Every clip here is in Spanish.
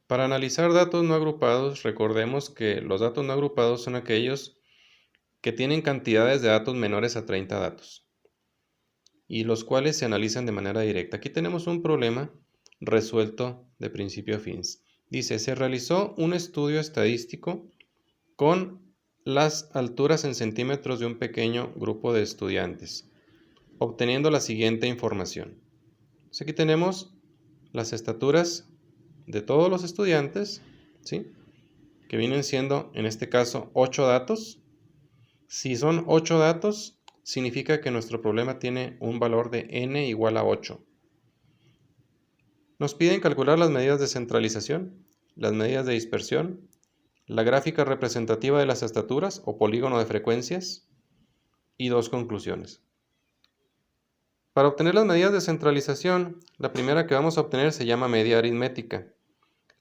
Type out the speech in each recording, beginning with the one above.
Para analizar datos no agrupados, recordemos que los datos no agrupados son aquellos que tienen cantidades de datos menores a 30 datos y los cuales se analizan de manera directa. Aquí tenemos un problema resuelto de principio a fin. Dice, se realizó un estudio estadístico con las alturas en centímetros de un pequeño grupo de estudiantes, obteniendo la siguiente información. Entonces aquí tenemos las estaturas de todos los estudiantes, ¿sí? Que vienen siendo, en este caso, 8 datos. Si son 8 datos, significa que nuestro problema tiene un valor de n igual a 8. Nos piden calcular las medidas de centralización, las medidas de dispersión, la gráfica representativa de las estaturas o polígono de frecuencias y dos conclusiones. Para obtener las medidas de centralización, la primera que vamos a obtener se llama media aritmética.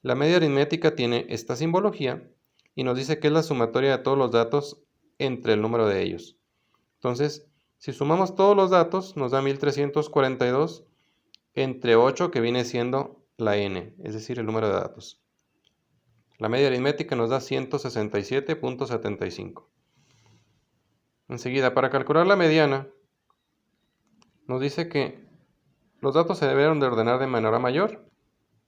La media aritmética tiene esta simbología y nos dice que es la sumatoria de todos los datos entre el número de ellos. Entonces, si sumamos todos los datos, nos da 1342 entre 8, que viene siendo la n, es decir, el número de datos. La media aritmética nos da 167.75. Enseguida, para calcular la mediana, nos dice que los datos se debieron de ordenar de menor a mayor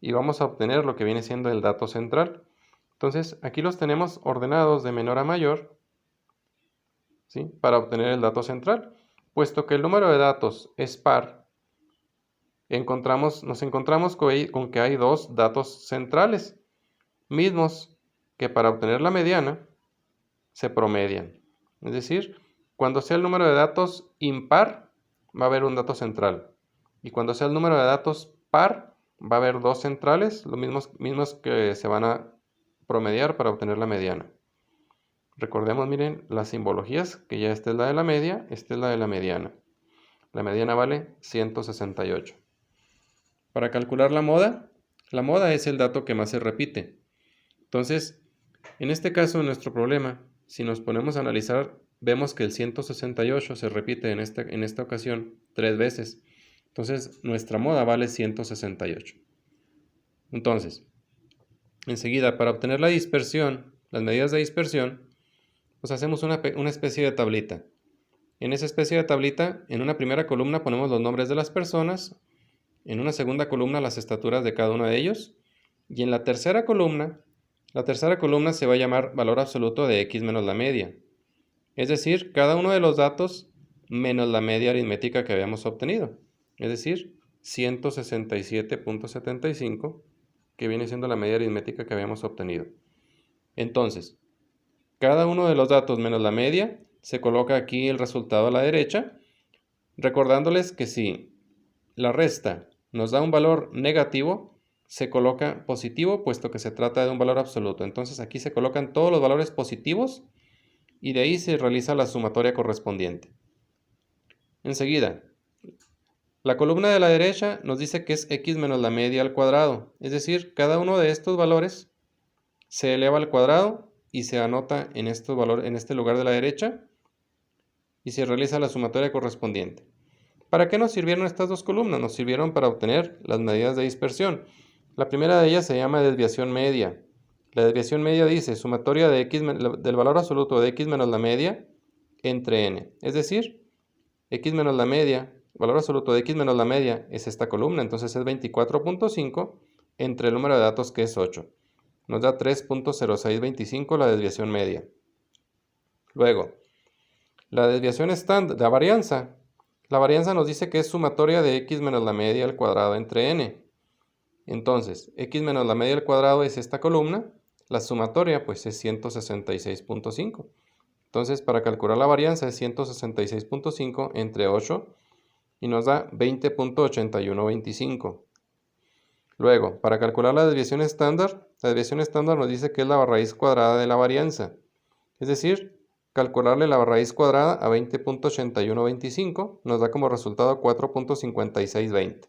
y vamos a obtener lo que viene siendo el dato central. Entonces, aquí los tenemos ordenados de menor a mayor, ¿sí? Para obtener el dato central. Puesto que el número de datos es par, nos encontramos con que hay dos datos centrales, mismos que para obtener la mediana se promedian. Es decir, cuando sea el número de datos impar, va a haber un dato central. Y cuando sea el número de datos par, va a haber dos centrales, los mismos que se van a promediar para obtener la mediana. Recordemos, miren, las simbologías, que ya esta es la de la media, esta es la de la mediana. La mediana vale 168. Para calcular la moda es el dato que más se repite. Entonces, en este caso, en nuestro problema, si nos ponemos a analizar, vemos que el 168 se repite en esta ocasión 3 veces. Entonces, nuestra moda vale 168. Entonces, enseguida, para obtener la dispersión, las medidas de dispersión, pues hacemos una especie de tablita. En esa especie de tablita, en una primera columna ponemos los nombres de las personas, en una segunda columna las estaturas de cada uno de ellos, y en la tercera columna se va a llamar valor absoluto de x menos la media. Es decir, cada uno de los datos menos la media aritmética que habíamos obtenido. Es decir, 167.75, que viene siendo la media aritmética que habíamos obtenido. Entonces, cada uno de los datos menos la media, se coloca aquí el resultado a la derecha, recordándoles que si la resta nos da un valor negativo, se coloca positivo, puesto que se trata de un valor absoluto. Entonces aquí se colocan todos los valores positivos y de ahí se realiza la sumatoria correspondiente. Enseguida, la columna de la derecha nos dice que es x menos la media al cuadrado, es decir, cada uno de estos valores se eleva al cuadrado y se anota en este lugar de la derecha y se realiza la sumatoria correspondiente. ¿Para qué nos sirvieron estas dos columnas? Nos sirvieron para obtener las medidas de dispersión. La primera de ellas se llama desviación media. La desviación media dice sumatoria del valor absoluto de x menos la media entre n. Es decir, x menos la media, valor absoluto de x menos la media es esta columna, entonces es 24.5 entre el número de datos, que es 8. Nos da 3.0625 la desviación media. Luego, la desviación estándar, la varianza. La varianza nos dice que es sumatoria de x menos la media al cuadrado entre n. Entonces, x menos la media al cuadrado es esta columna. La sumatoria, pues, es 166.5. Entonces, para calcular la varianza es 166.5 entre 8 y nos da 20.8125. Luego, para calcular la desviación estándar nos dice que es la raíz cuadrada de la varianza. Es decir, calcularle la raíz cuadrada a 20.8125 nos da como resultado 4.5620.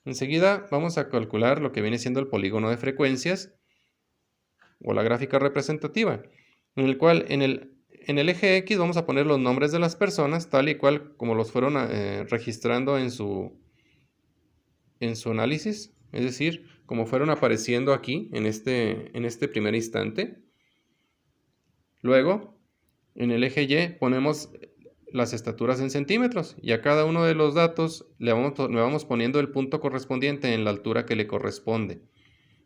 Enseguida vamos a calcular lo que viene siendo el polígono de frecuencias o la gráfica representativa, en el cual en el eje X vamos a poner los nombres de las personas tal y cual como los fueron registrando en su análisis. Es decir, como fueron apareciendo aquí en este primer instante. Luego, en el eje Y ponemos las estaturas en centímetros y a cada uno de los datos le vamos poniendo el punto correspondiente en la altura que le corresponde.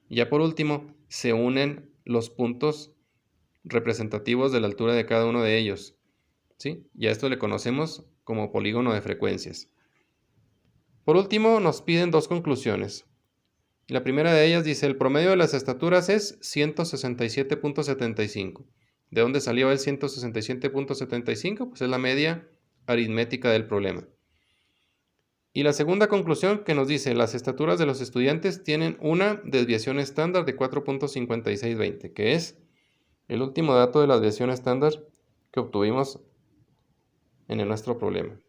Y ya por último, se unen los puntos representativos de la altura de cada uno de ellos, ¿sí? Y a esto le conocemos como polígono de frecuencias. Por último, nos piden dos conclusiones. La primera de ellas dice, el promedio de las estaturas es 167.75. ¿De dónde salió el 167.75? Pues es la media aritmética del problema. Y la segunda conclusión que nos dice, las estaturas de los estudiantes tienen una desviación estándar de 4.5620, que es el último dato de la desviación estándar que obtuvimos en nuestro problema.